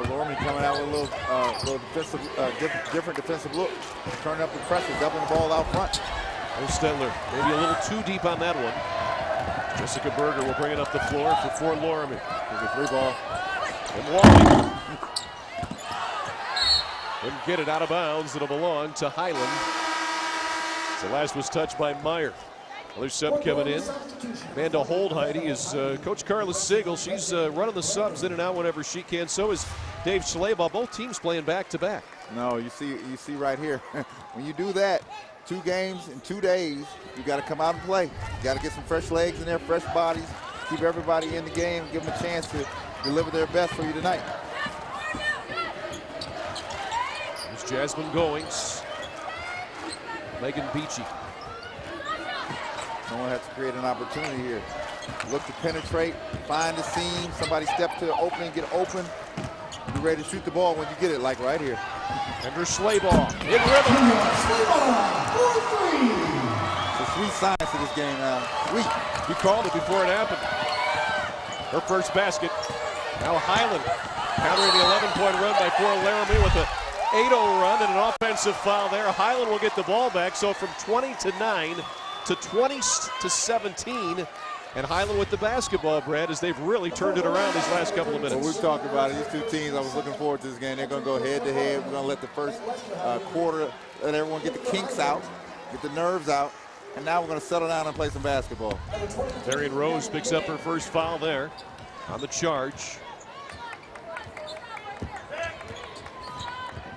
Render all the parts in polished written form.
Loramie coming out with a little defensive, different defensive look, turning up the pressure, doubling the ball out front. Stetler maybe a little too deep on that one. Jessica Berger will bring it up the floor for Fort Loramie. There's a 3-ball. And Wally couldn't get it out of bounds. It'll belong to Highland. The last was touched by Meyer. Another sub coming in. Amanda Holdheide is Coach Carla Sigel. She's running the subs in and out whenever she can. So is Dave Schleybaugh. Both teams playing back-to-back. No, you see right here. When you do that, 2 games in 2 days, you got to come out and play. You got to get some fresh legs in there, fresh bodies, keep everybody in the game, give them a chance to deliver their best for you tonight. There's Jasmine Goings. Megan Beachy. Someone has to create an opportunity here. Look to penetrate, find the seam, somebody step to the opening, get open. Be ready to shoot the ball when you get it, like right here. Kendra Schleybaugh in rhythm. It's a sweet science to this game now. Sweet. You called it before it happened. Her first basket. Now Highland countering the 11-point run by Fort Loramie with a 8-0 run and an offensive foul there. Highland will get the ball back. So from 20-9 to 20-17. And Highland with the basketball, Brad, as they've really turned it around these last couple of minutes. Well, we've talked about it. These 2 teams, I was looking forward to this game. They're going to go head-to-head. We're going to let the first quarter, let everyone get the kinks out, get the nerves out, and now we're going to settle down and play some basketball. Darian Rose picks up her first foul there on the charge.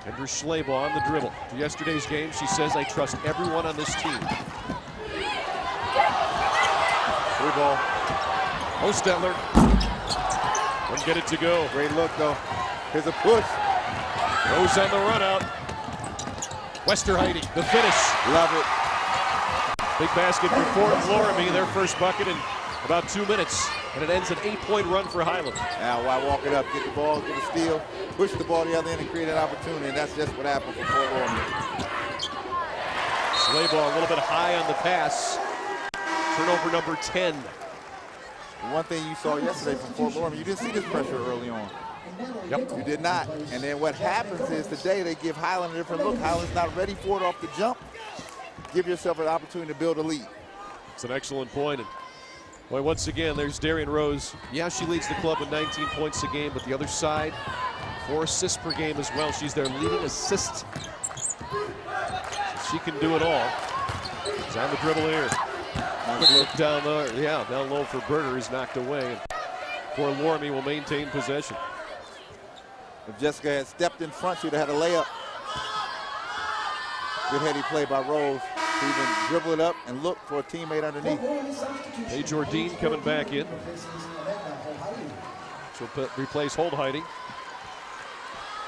Kendra Schleybaugh on the dribble. To yesterday's game, she says, I trust everyone on this team. 3-ball. Stetler wouldn't get it to go. Great look, though. Here's a push. Rose on the run out. Westerheide, the finish. Love it. Big basket for Fort Loramie, their first bucket in about 2 minutes. And it ends an 8-point run for Highland. Now, why walk it up, get the ball, get a steal, push the ball the other end and create an opportunity, and that's just what happened for Fort Loramie. Schleybaugh a little bit high on the pass. Turnover number 10. One thing you saw yesterday from Fort Loramie, you didn't see this pressure early on. Yep. You did not. And then what happens is today they give Highland a different look. Highland's not ready for it off the jump. Give yourself an opportunity to build a lead. It's an excellent point. And boy, once again, there's Darian Rose. Yeah, she leads the club with 19 points a game, but the other side, 4 assists per game as well. She's their leading assist. She can do it all. She's on the dribble here. Quick look down there. Yeah, down low for Berger is knocked away. And Fort Loramie will maintain possession. If Jessica had stepped in front, she would have had a layup. Good heady play by Rose to even dribble it up and look for a teammate underneath. Hey, Jordan coming back in. She'll replace Holdheide.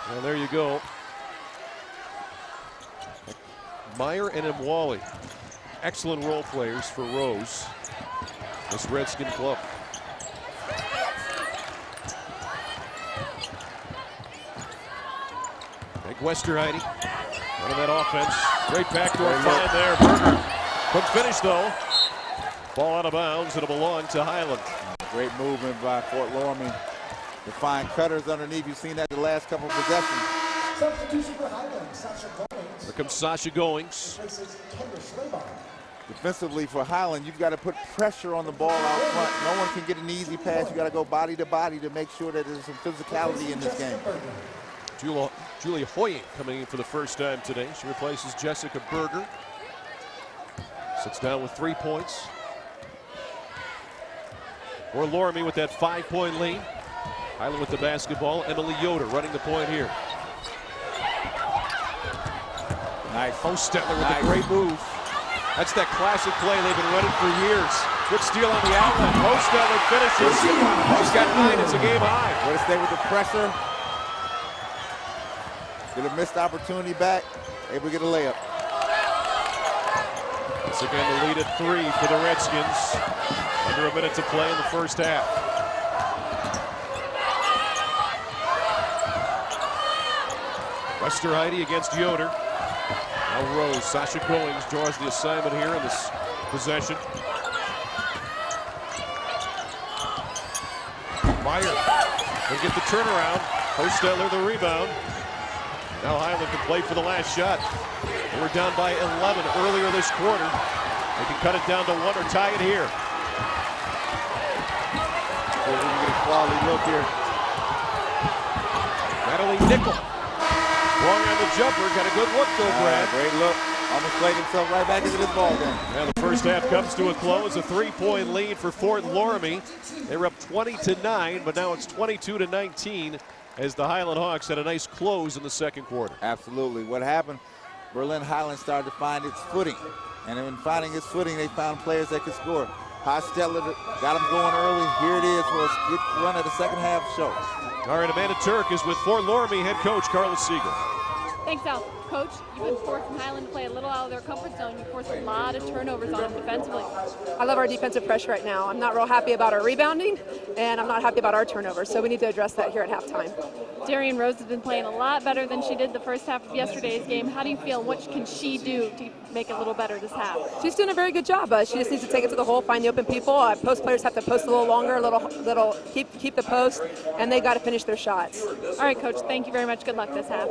Well, there you go. Meyer and Mwali. Excellent role players for Rose, this Redskin club. Big Westerheide running that offense. Great backdoor find there. Berger couldn't finish though. Ball out of bounds. It'll belong to Highland. Great movement by Fort Loramie to find cutters underneath. You've seen that the last couple of possessions. Substitution for Highland, Sasha Goings. Here comes Sasha Goings. Defensively for Highland, you've got to put pressure on the ball out front. No one can get an easy pass. You got to go body to body to make sure that there's some physicality in this game. Julie Hoying coming in for the first time today. She replaces Jessica Berger. Sits down with 3 points. Or Loramie with that 5-point lead. Highland with the basketball. Emily Yoder running the point here. Nice. Stetler with a great move. That's that classic play they've been running for years. Good steal on the outlet. Stetler finishes. She's got 9. It's a game high. Way to stay with the pressure. Get a missed opportunity back. Able to get a layup. Once again, the lead at 3 for the Redskins. Under a minute to play in the first half. Westerheide against Yoder. Now Rose. Sasha Goings draws the assignment here in this possession. Meyer will get the turnaround. Hosteller the rebound. Now Highland can play for the last shot. They were down by 11 earlier this quarter. They can cut it down to 1 or tie it here. We're going to get a quality look here. Natalie Nickel. Long on the jumper. Got a good look though, Brad. Great look. Almost played himself right back into this ball game. Now the first half comes to a close. A 3-point lead for Fort Loramie. They were up 20-9, but now it's 22-19 as the Highland Hawks had a nice close in the second quarter. Absolutely. What happened, Berlin Highland started to find its footing. And in finding its footing, they found players that could score. Hosteller got them going early. Here it is for a good run of the second half show. All right, Amanda Turk is with Fort Loramie head coach Carlos Siegel. Thanks, Al. Coach, you've been forcing Highland to play a little out of their comfort zone. You forced a lot of turnovers on them defensively. I love our defensive pressure right now. I'm not real happy about our rebounding, and I'm not happy about our turnovers, so we need to address that here at halftime. Darian Rose has been playing a lot better than she did the first half of yesterday's game. How do you feel? What can she do to make it a little better this half? She's doing a very good job. She just needs to take it to the hole, find the open people. Post players have to post a little longer, keep the post, and they got to finish their shots. All right, Coach. Thank you very much. Good luck this half.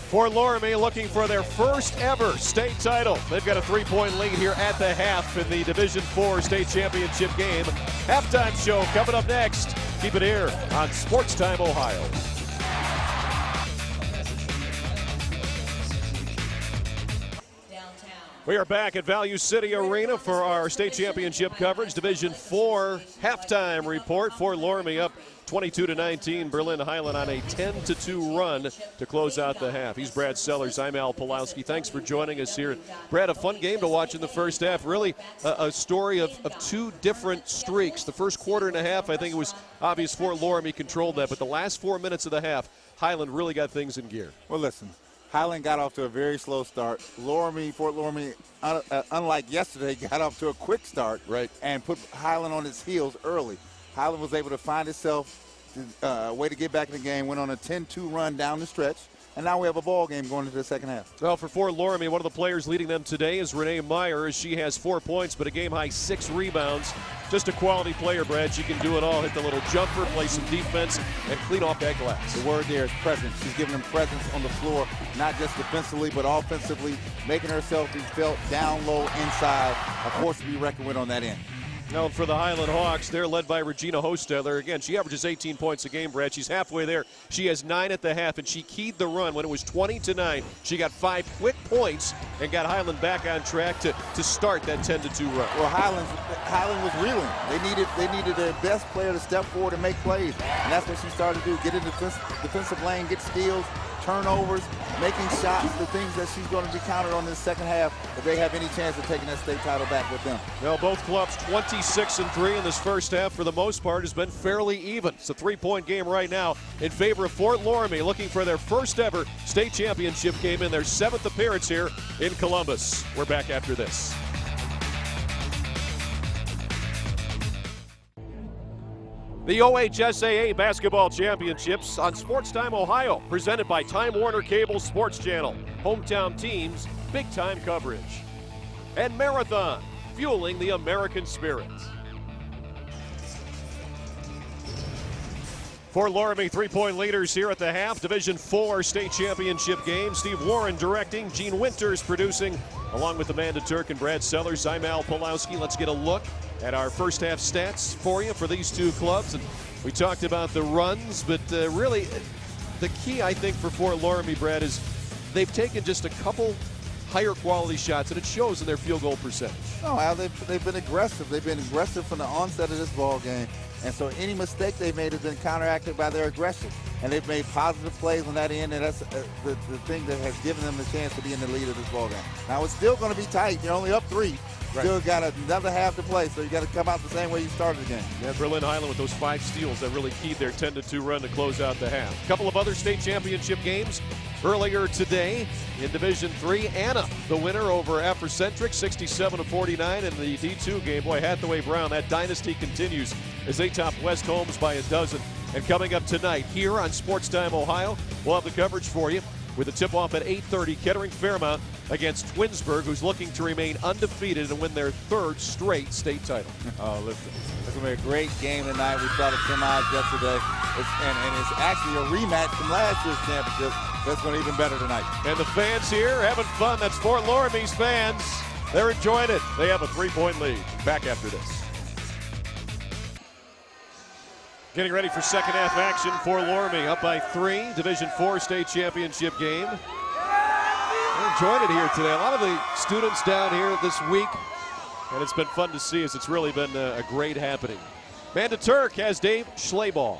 Fort Loramie looking for their first ever state title. They've got a 3-point lead here at the half in the Division IV state championship game. Halftime show coming up next. Keep it here on Sports Time Ohio. We are back at Value City Arena for our state championship coverage. Division IV halftime report. Fort Loramie up 22-19. Berlin Highland on a 10-2 run to close out the half. He's Brad Sellers. I'm Al Pulowski. Thanks for joining us here. Brad, a fun game to watch in the first half. Really a story of two different streaks. The first quarter and a half, I think it was obvious Fort Loramie controlled that, but the last 4 minutes of the half, Highland really got things in gear. Well, listen. Highland got off to a very slow start. Fort Loramie, unlike yesterday, got off to a quick start, right, and put Highland on its heels early. Highland was able to find itself a way to get back in the game, went on a 10-2 run down the stretch, and now we have a ball game going into the second half. Well, for Fort Loramie, one of the players leading them today is Renee Meyer, as she has 4 points, but a game-high 6 rebounds. Just a quality player, Brad. She can do it all, hit the little jumper, play some defense, and clean off that glass. The word there is presence. She's giving them presence on the floor, not just defensively, but offensively, making herself be felt down low inside. A force to be reckoned with on that end. Now for the Highland Hawks, they're led by Regina Hosteller. Again, she averages 18 points a game, Brad. She's halfway there. She has 9 at the half, and she keyed the run when it was 20-9. She got 5 quick points and got Highland back on track to start that 10-2 run. Well, Highland was reeling. They needed their best player to step forward and make plays, and that's what she started to do. Get in the defensive lane, get steals, turnovers, making shots, the things that she's going to be counted on in the second half if they have any chance of taking that state title back with them. Well, both clubs 26-3 in this first half, for the most part, has been fairly even. It's a 3-point game right now in favor of Fort Loramie, looking for their first ever state championship game in their 7th appearance here in Columbus. We're back after this. The OHSAA Basketball Championships on Sports Time Ohio, presented by Time Warner Cable Sports Channel. Hometown teams, big-time coverage. And Marathon, fueling the American spirit. Fort Loramie 3-point leaders here at the half. Division IV state championship game. Steve Warren directing, Gene Winters producing, along with Amanda Turk and Brad Sellers. I'm Al Pulowski. Let's get a look at our first half stats for you for these two clubs. And we talked about the runs, but really the key, I think, for Fort Loramie, Brad, is they've taken just a couple higher quality shots, and it shows in their field goal percentage. No, Al, they've been aggressive. They've been aggressive from the onset of this ball game. And so any mistake they've made has been counteracted by their aggression. And they've made positive plays on that end, and that's the thing that has given them the chance to be in the lead of this ball game. Now, it's still going to be tight. You're only up 3. Right. Still got another half to play, so you got to come out the same way you started the game. Yeah, Berlin Highland with those 5 steals that really keyed their 10-2 run to close out the half. A couple of other state championship games earlier today in Division III. Anna, the winner over Afrocentric, 67-49 in the D2 game. Boy, Hathaway Brown, that dynasty continues as they top West Holmes by a dozen. And coming up tonight here on Sports Time Ohio, we'll have the coverage for you with a tip-off at 8:30. Kettering Fairmount against Twinsburg, who's looking to remain undefeated and win their 3rd straight state title. Oh, listen, it's going to be a great game tonight. We saw the semis yesterday, and it's actually a rematch from last year's championship. That's going to be even better tonight. And the fans here having fun. That's Fort Loramie's fans. They're enjoying it. They have a 3-point lead. Back after this. Getting ready for second half action for Loramie. Up by 3, Division IV state championship game. They're enjoying it here today. A lot of the students down here this week, and it's been fun to see as it's really been a great happening. Manda Turk has Dave Schleybaugh.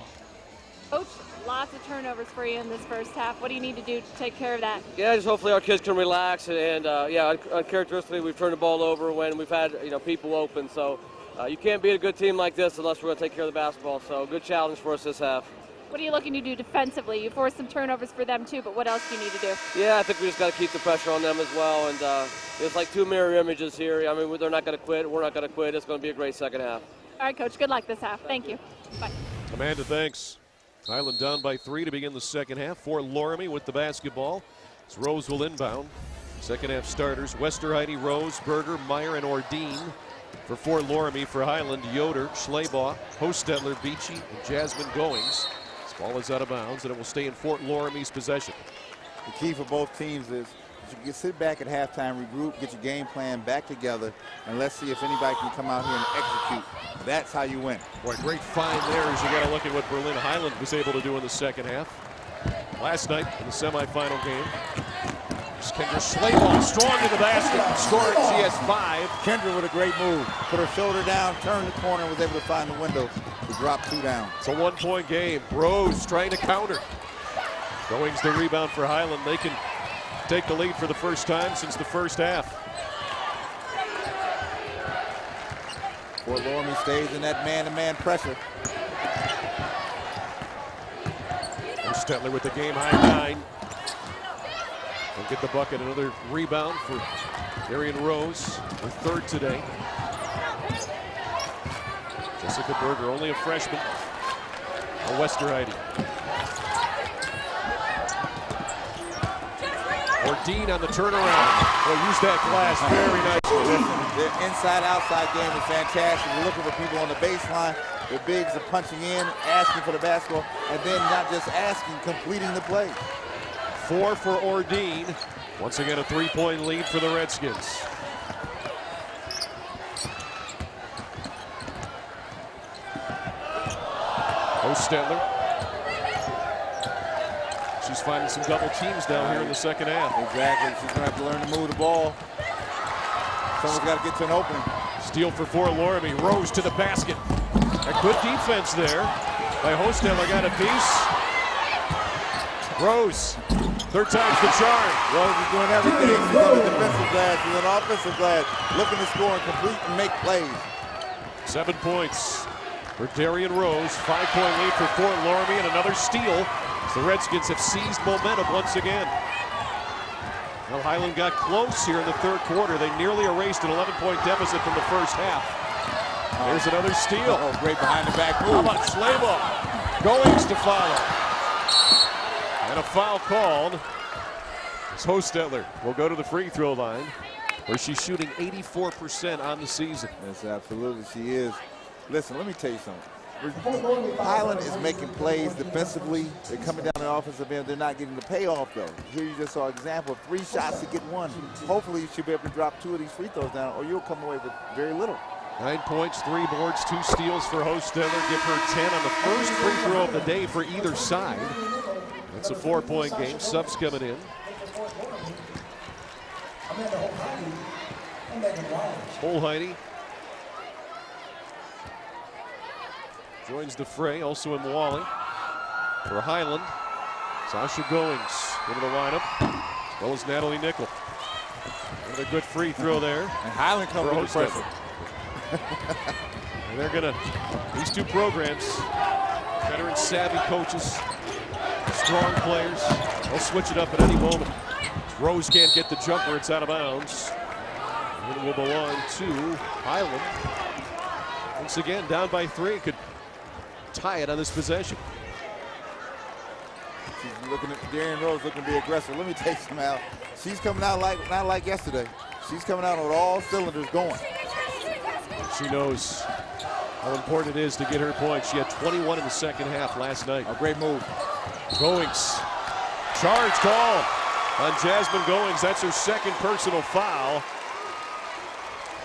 Coach, lots of turnovers for you in this first half. What do you need to do to take care of that? Yeah, just hopefully our kids can relax, and yeah, uncharacteristically we've turned the ball over when we've had people open. So you can't beat a good team like this unless we're going to take care of the basketball. So good challenge for us this half. What are you looking to do defensively? You forced some turnovers for them too, but what else do you need to do? Yeah, I think we just got to keep the pressure on them as well, and it's like 2 mirror images here. I mean, they're not going to quit. We're not going to quit. It's going to be a great second half. All right, Coach. Good luck this half. Thank you. Bye. Amanda, thanks. Highland down by 3 to begin the second half. For Loramie with the basketball. As Rose will inbound. Second half starters: Westerheide, Rose, Berger, Meyer, and Ordine. For Fort Loramie, for Highland, Yoder, Schleybaugh, Hostetler, Beachy, and Jasmine Goings. This ball is out of bounds, and it will stay in Fort Loramie's possession. The key for both teams is you sit back at halftime, regroup, get your game plan back together, and let's see if anybody can come out here and execute. That's how you win. Boy, great find there as you got to look at what Berlin Highland was able to do in the second half. Last night in the semifinal game, Kendra Schleybaugh strong to the basket, scored. She has 5. Kendra with a great move. Put her shoulder down, turned the corner, and was able to find the window to drop 2 down. It's a 1-point game. Rose trying to counter. Goings the rebound for Highland. They can take the lead for the first time since the first half. Fort Loramie stays in that man-to-man pressure. Stetler with the game-high 9. Don't get the bucket. Another rebound for Darian Rose, her 3rd today. Jessica Berger, only a freshman. Westerheide. Ordine on the turnaround. Well, use that glass very nicely. Their inside-outside game is fantastic. We're looking for people on the baseline. The bigs are punching in, asking for the basketball, and then not just asking, completing the play. 4 for Ordine. Once again, a 3-point lead for the Redskins. Hostetler. She's finding some double teams down here in the second half. Exactly. She's going to have to learn to move the ball. Someone's got to get to an opening. Steal for Fort Loramie. Rose to the basket. A good defense there by Hostetler. Got a piece. Rose. 3rd time's the charm. Rose is doing everything. She's on the defensive glass. She's on the offensive glass. Looking to score and complete and make plays. 7 points for Darian Rose. 5-point lead for Fort Loramie, and another steal. The Redskins have seized momentum once again. Well, Highland got close here in the 3rd quarter. They nearly erased an 11-point deficit from the first half. There's another steal. Oh, great behind the back move. How about Schleybaugh? Goings to follow. And a foul called. As Hostetler will go to the free throw line, where she's shooting 84% on the season. Yes, absolutely, she is. Listen, let me tell you something. Highland is making plays defensively. They're coming down the offensive end. They're not getting the payoff, though. Here you just saw an example of 3 shots to get 1. Hopefully, you should be able to drop 2 of these free throws down, or you'll come away with very little. 9 points, 3 boards, 2 steals for Hostetler. Give her 10 on the first free throw of the day for either side. It's a 4-point game. Subs coming in. Holheide joins the fray, also in Wally. For Highland, Sasha Goings into the lineup, as well as Natalie Nickel. Another good free throw there. And Highland comes with pressure. And they're gonna, these 2 programs, veteran savvy coaches, strong players, they'll switch it up at any moment. Rose can't get the jumper, it's out of bounds. And it will belong to Highland. Once again, down by 3, could tie it on this possession. She's looking at Darian Rose, looking to be aggressive. Let me tell you something, Al. She's coming out not like yesterday. She's coming out with all cylinders going. She knows how important it is to get her points. She had 21 in the second half last night. A great move. Goings. Charge call on Jasmine Goings. That's her second personal foul.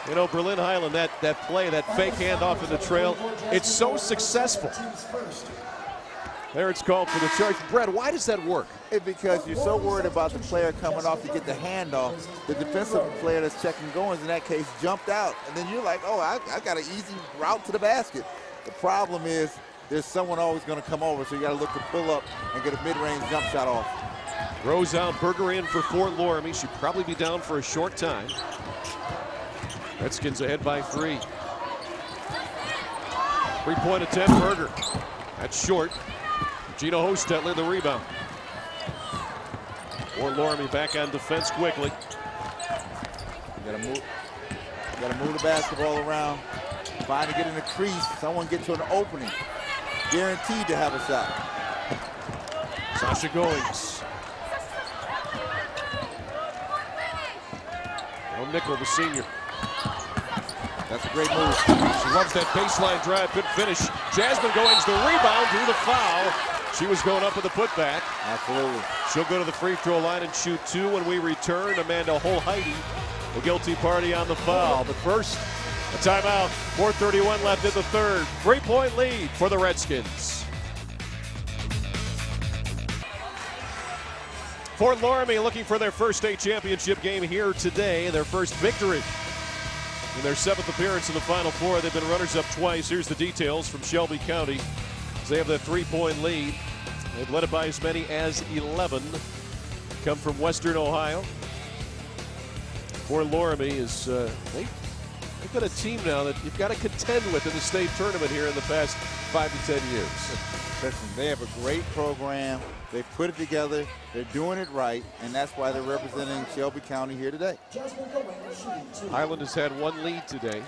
You know, Berlin Highland, that play, that fake handoff in the trail, it's so successful. There it's called for the charge. Brad, why does that work? It's because you're so worried about the player coming off to get the handoff. The defensive player that's checking Goings in that case jumped out. And then you're like, oh, I got an easy route to the basket. The problem is there's someone always going to come over, so you got to look to pull up and get a mid-range jump shot off. Rose out, Berger in for Fort Loramie. She'll probably be down for a short time. Redskins ahead by 3. 3-point attempt, Berger. That's short. Gina Hostetler the rebound. Fort Loramie back on defense quickly. You gotta move the basketball around. Trying to get in the crease. Someone get to an opening. Guaranteed to have a shot. Sasha Goings. No Nickel, the senior. That's a great move. She loves that baseline drive. Good finish. Jasmine Goings, the rebound, drew the foul. She was going up with a putback. Absolutely. She'll go to the free throw line and shoot 2 when we return. Amanda Holheide, the guilty party on the foul. But first, a timeout. 4:31 left in the third. 3-point lead for the Redskins. Fort Loramie looking for their first state championship game here today. Their first victory in their 7th appearance in the Final Four. They've been runners-up twice. Here's the details from Shelby County. They have that 3-point lead. They've led it by as many as 11. Come from Western Ohio. Fort Loramie is they've got a team now that you've got to contend with in the state tournament here in the past 5 to 10 years. Listen, they have a great program. They've put it together. They're doing it right, and that's why they're representing Shelby County here today. Highland has had 1 lead today.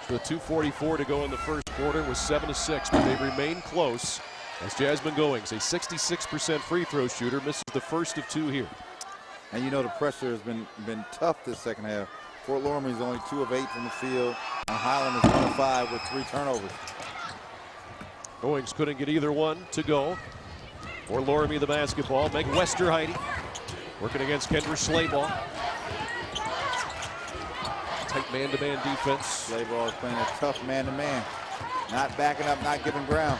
With 2:44 to go in the first quarter, was 7-6, but they remain close as Jasmine Goings, a 66% free throw shooter, misses the first of 2 here. And you know the pressure has been tough this second half. Fort Loramie is only 2 of 8 from the field, and Highland is 1 of 5 with 3 turnovers. Goings couldn't get either one to go. Fort Loramie the basketball. Meg Westerheide working against Kendra Slayball. Tight man-to-man defense. Slayball is playing a tough man-to-man. Not backing up, not giving ground.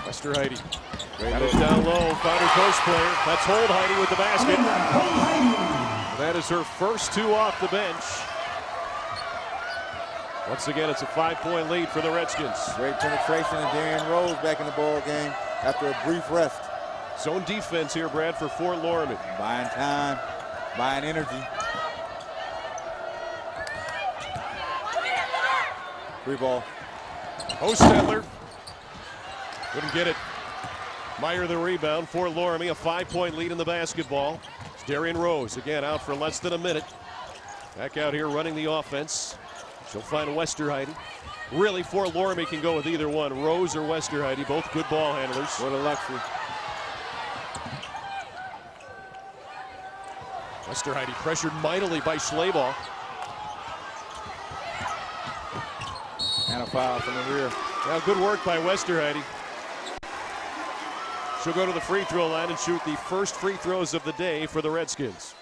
Westerheide got it down low. Found her post player. That's Holheide with the basket. That is her first 2 off the bench. Once again, it's a 5-point lead for the Redskins. Great penetration, and Darian Rose back in the ball game after a brief rest. Zone defense here, Brad, for Fort Loramie. Buying time, buying energy. Free ball. Hostetler couldn't get it. Meyer the rebound. Fort Loramie, a 5-point lead in the basketball. It's Darian Rose again out for less than a minute. Back out here running the offense. She'll find Westerheide. Really, Fort Loramie can go with either one, Rose or Westerheide, both good ball handlers. What a luxury. Westerheide pressured mightily by Schlabach. And a foul from the rear. Now good work by Westerheide. She'll go to the free throw line and shoot the first free throws of the day for the Redskins.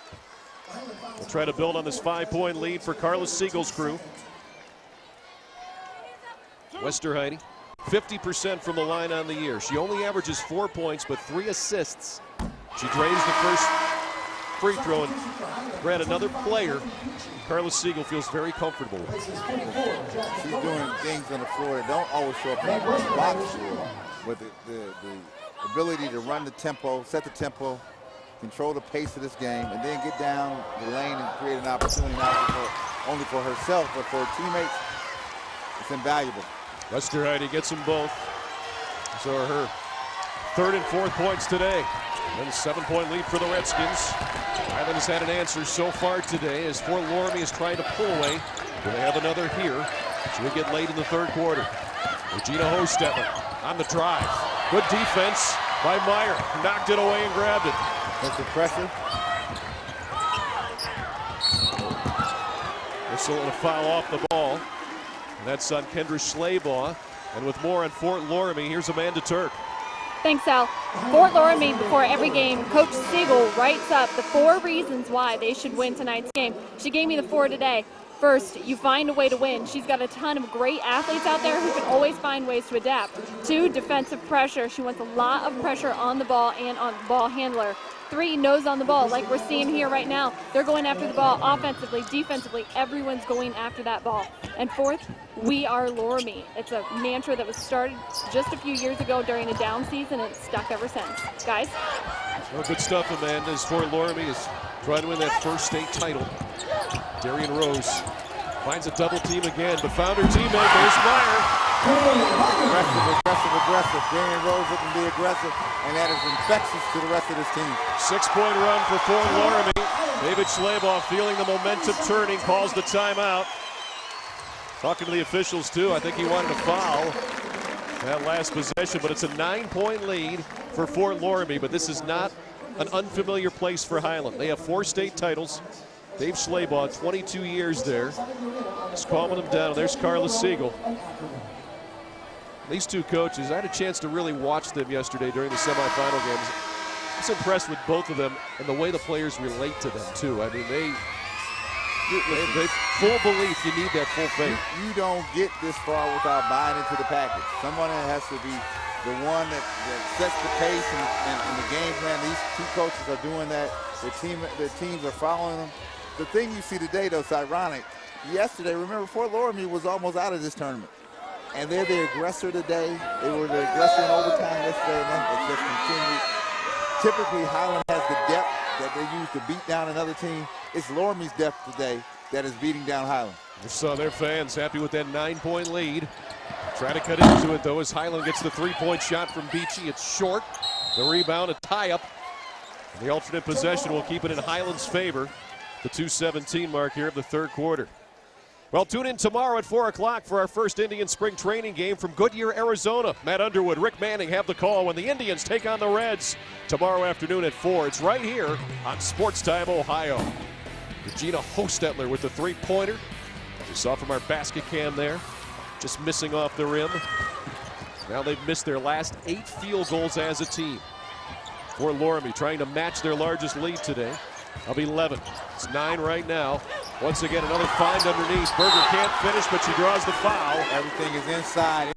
We'll try to build on this 5-point lead for Carla Siegel's crew. Westerheide, 50% from the line on the year. She only averages 4 points, but 3 assists. She drains the first free throw, and Brad, another player Carla Siegel feels very comfortable with. She's doing things on the floor that don't always show up in the box score, but the ability to run the tempo, set the tempo, control the pace of this game, and then get down the lane and create an opportunity not only for herself, but for her teammates. It's invaluable. Westerheide gets them both. So are her 3rd and 4th points today. And a 7-point lead for the Redskins. Highland has had an answer so far today as Fort Loramie is trying to pull away. Do they have another here? She'll get late in the 3rd quarter. Regina Hostetler on the drive. Good defense. by Meyer. Knocked it away and grabbed it. That's the pressure. Whistle and a foul off the ball. And that's on Kendra Schleybaugh. And with more on Fort Loramie, here's Amanda Turk. Thanks, Al. Fort Loramie, before every game, Coach Siegel writes up the 4 reasons why they should win tonight's game. She gave me the 4 today. First, you find a way to win. She's got a ton of great athletes out there who can always find ways to adapt. 2, defensive pressure. She wants a lot of pressure on the ball and on the ball handler. 3, nose on the ball, like we're seeing here right now. They're going after the ball offensively, defensively. Everyone's going after that ball. And 4th, we are Loramie. It's a mantra that was started just a few years ago during a down season, and it's stuck ever since. Guys? Well, good stuff, Amanda, as Fort Loramie is trying to win that first state title. Darian Rose finds a double team again, but found her teammate. There's Meyer. Aggressive. Darian Rose looking to be aggressive, and that is infectious to the rest of this team. 6-point run for Fort Loramie. David Schleybaugh feeling the momentum turning, calls the timeout. Talking to the officials, too. I think he wanted to foul that last possession, but it's a 9-point lead for Fort Loramie, but this is not an unfamiliar place for Highland. They have 4 state titles. Dave Schleybaugh, 22 years there. Just calming them down. There's Carla Siegel. These 2 coaches, I had a chance to really watch them yesterday during the semifinal games. I was impressed with both of them and the way the players relate to them, too. I mean, they full belief, you need that full faith. You don't get this far without buying into the package. Someone that has to be the one that sets the pace and the game plan. These 2 coaches are doing that. Their teams are following them. The thing you see today, though, is ironic. Yesterday, remember, Fort Loramie was almost out of this tournament. And they're the aggressor today. They were the aggressor in overtime yesterday, and then it just continued. Typically, Highland has the depth that they use to beat down another team. It's Loramie's depth today that is beating down Highland. You saw their fans happy with that 9-point lead. Try to cut into it, though, as Highland gets the 3-point shot from Beachy. It's short. The rebound, a tie-up. The alternate possession will keep it in Highland's favor. The 2:17 mark here of the 3rd quarter. Well, tune in tomorrow at 4 o'clock for our first Indian spring training game from Goodyear, Arizona. Matt Underwood, Rick Manning have the call when the Indians take on the Reds tomorrow afternoon at 4. It's right here on Sports Time Ohio. Regina Hostetler with the 3-pointer. You saw from our basket cam there, just missing off the rim. Now they've missed their last 8 field goals as a team. Fort Loramie trying to match their largest lead today of 11. It's 9 right now. Once again, another find underneath. Berger can't finish, but she draws the foul. Everything is inside.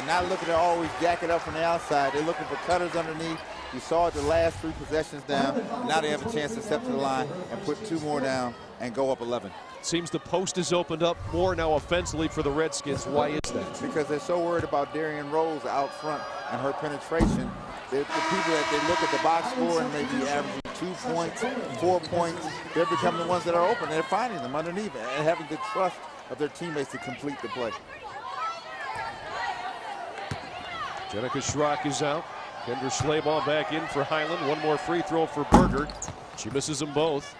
Not looking to always jack it up from the outside. They're looking for cutters underneath. You saw it the last 3 possessions down. Now they have a chance to step to the line and put 2 more down and go up 11. Seems the post is opened up more now offensively for the Redskins. Why is that? Because they're so worried about Darian Rose out front and her penetration. The people that they look at the box score and maybe averaging 2 points, 4 points, they're becoming the ones that are open. They're finding them underneath and having the trust of their teammates to complete the play. Jenica Schrock is out. Kendra Schleybaugh back in for Highland. 1 more free throw for Berger. She misses them both.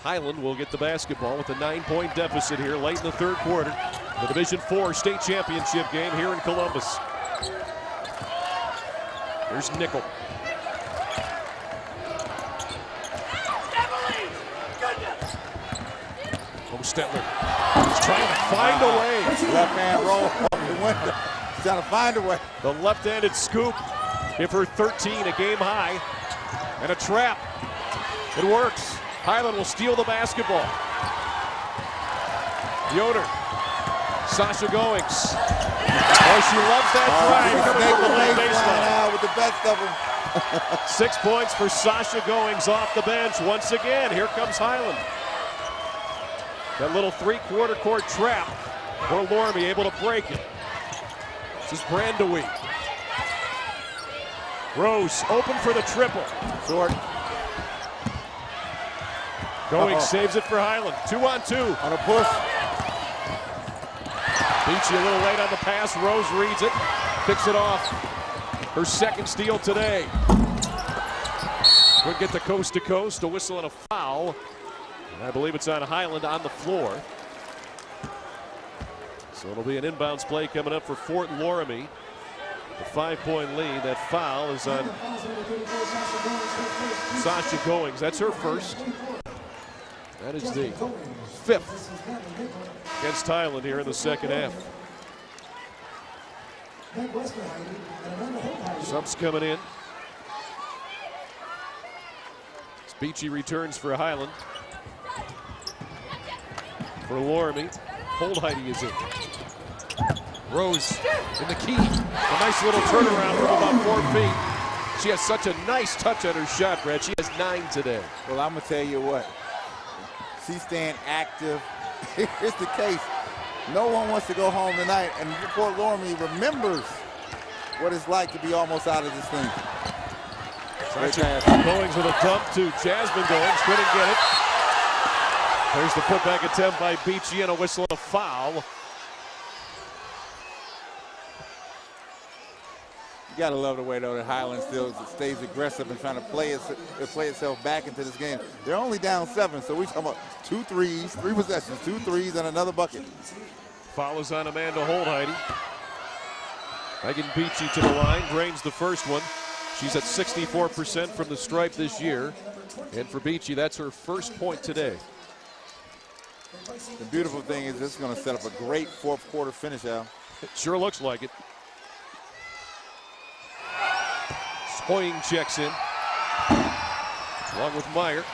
Highland will get the basketball with a 9-point deficit here late in the 3rd quarter. The Division IV state championship game here in Columbus. Here's Nickel. Hostetler. He's trying to find a way. Left hand roll off the window. He's trying to find a way. The left-handed scoop. Give her 13, a game high. And a trap. It works. Highland will steal the basketball. Yoder. Sasha Goings. Oh, she loves that drive. Coming from the left baseline. With the best of them. 6 points for Sasha Goings off the bench. Once again, here comes Highland. That little 3-quarter court trap. For Loramie able to break it. This is Brandewie. Rose open for the triple. Short. Goings saves it for Highland. 2-on-2. On a push. Beachy a little late on the pass. Rose reads it. Picks it off. Her 2nd steal today. Could get the coast to coast. A whistle and a foul. And I believe it's on Highland on the floor. So it'll be an inbounds play coming up for Fort Loramie. The 5-point lead. That foul is on Sasha Goings. That's her first. That is the 5th against Highland here in the second half. Subs coming in. Beachy returns for Highland. For Loramie. Holdheide is in. Rose in the key. A nice little turnaround from about 4 feet. She has such a nice touch on her shot, Brad. She has 9 today. Well, I'm going to tell you what. She's staying active. Here's the case. No one wants to go home tonight, and Port Loramie remembers what it's like to be almost out of this thing. Goings with a dump to Jasmine Goings. Couldn't get it. There's the putback attempt by Beachy and a whistle and a foul. You got to love the way, though, that Highland still stays aggressive and trying to play itself back into this game. They're only down 7, so we're talking about 2 threes, 3 possessions, 2 threes, and another bucket. Follows on Amanda Holdheide. Megan Beachy to the line, drains the first one. She's at 64% from the stripe this year. And for Beachy, that's her first point today. The beautiful thing is this is going to set up a great fourth quarter finish, Al. It sure looks like it. Spoying checks in, along with Meyer.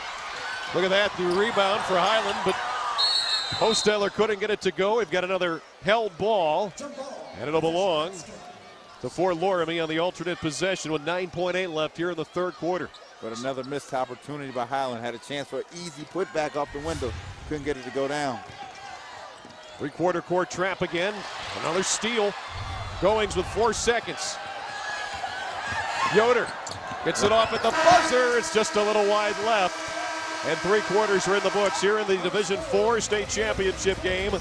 Look at that, the rebound for Highland, but Hosteller couldn't get it to go. We've got another held ball, and it'll belong to Fort Loramie on the alternate possession with 9.8 left here in the third quarter. But another missed opportunity by Highland. Had a chance for an easy putback off the window. Couldn't get it to go down. Three-quarter court trap again. Another steal. Goings with 4 seconds. Yoder gets it off at the buzzer. It's just a little wide left. And 3 quarters are in the books here in the Division IV state championship game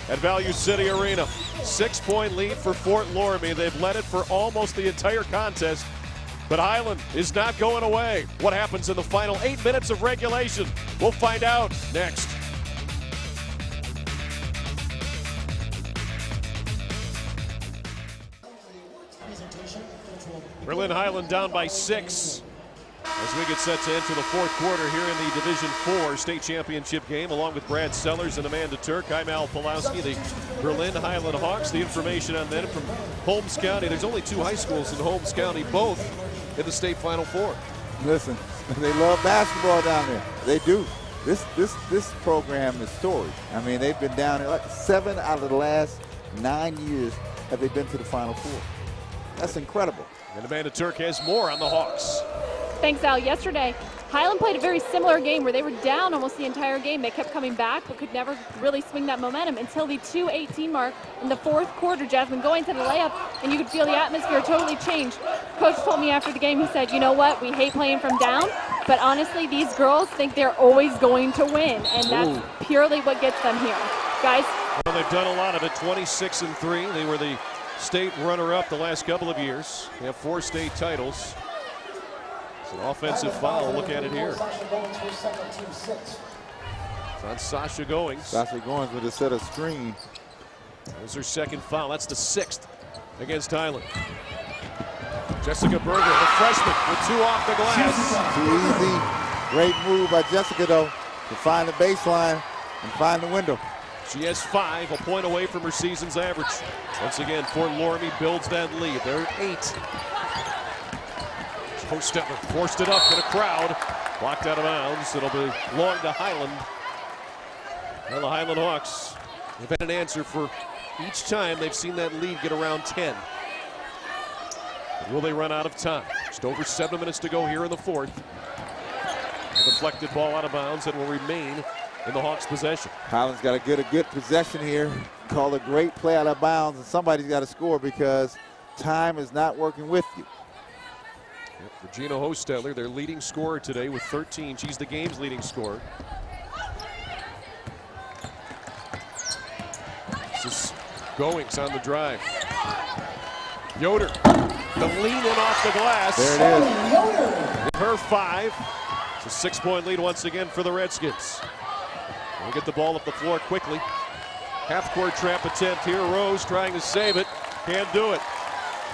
at Value City Arena. 6-point lead for Fort Loramie. They've led it for almost the entire contest. But Highland is not going away. What happens in the final 8 minutes of regulation? We'll find out next. Berlin Highland down by 6 as we get set to enter the fourth quarter here in the Division IV state championship game, along with Brad Sellers and Amanda Turk. I'm Al Pulowski, the Berlin Highland Hawks. The information on them from Holmes County. There's only 2 high schools in Holmes County, both in the state Final Four. Listen, they love basketball down there. They do. This program is storied. I mean, they've been down there like 7 out of the last 9 years have they been to the Final Four. That's incredible. And Amanda Turk has more on the Hawks. Thanks, Al. Yesterday, Highland played a very similar game where they were down almost the entire game. They kept coming back but could never really swing that momentum until the 2:18 mark in the fourth quarter. Jasmine Goings had a layup, and you could feel the atmosphere totally change. Coach told me after the game, he said, you know what, we hate playing from down, but honestly, these girls think they're always going to win, and that's purely what gets them here. Guys? Well, they've done a lot of it, 26-3. They were the state runner-up the last couple of years. They have 4 state titles. It's an offensive foul. Look at it here. It's on Sasha Goings. Sasha Goings with a set of screen. There's her second foul. That's the 6th against Highland. Jessica Berger, the freshman, with 2 off the glass. Too easy. Great move by Jessica, though, to find the baseline and find the window. She has 5, a point away from her season's average. Once again, Fort Loramie builds that lead. They're at 8. Hosteller forced it up in a crowd. Blocked out of bounds. It'll belong to Highland. Well, the Highland Hawks have had an answer for each time they've seen that lead get around 10. But will they run out of time? Just over 7 minutes to go here in the fourth. A deflected ball out of bounds and will remain in the Hawks' possession. Highland's got to get a good possession here. Call a great play out of bounds, and somebody's got to score because time is not working with you. Yep, Regina Hosteller, their leading scorer today with 13. She's the game's leading scorer. This is Goings on the drive. Yoder, the lean in off the glass. There it is. Her 5. It's a 6-point lead once again for the Redskins. We'll get the ball up the floor quickly. Half-court trap attempt here. Rose trying to save it. Can't do it.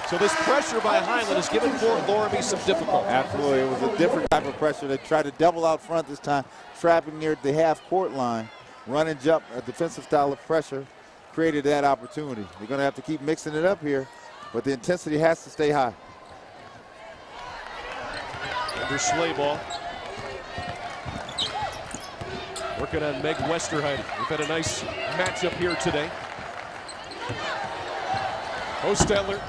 So this pressure by Highland has given Fort Loramie some difficulty. Absolutely, it was a different type of pressure. They tried to double out front this time, trapping near the half-court line. Run and jump, a defensive style of pressure, created that opportunity. They're going to have to keep mixing it up here, but the intensity has to stay high. Under Slay ball. Working on Meg Westerheide. We've had a nice matchup here today. Hostetler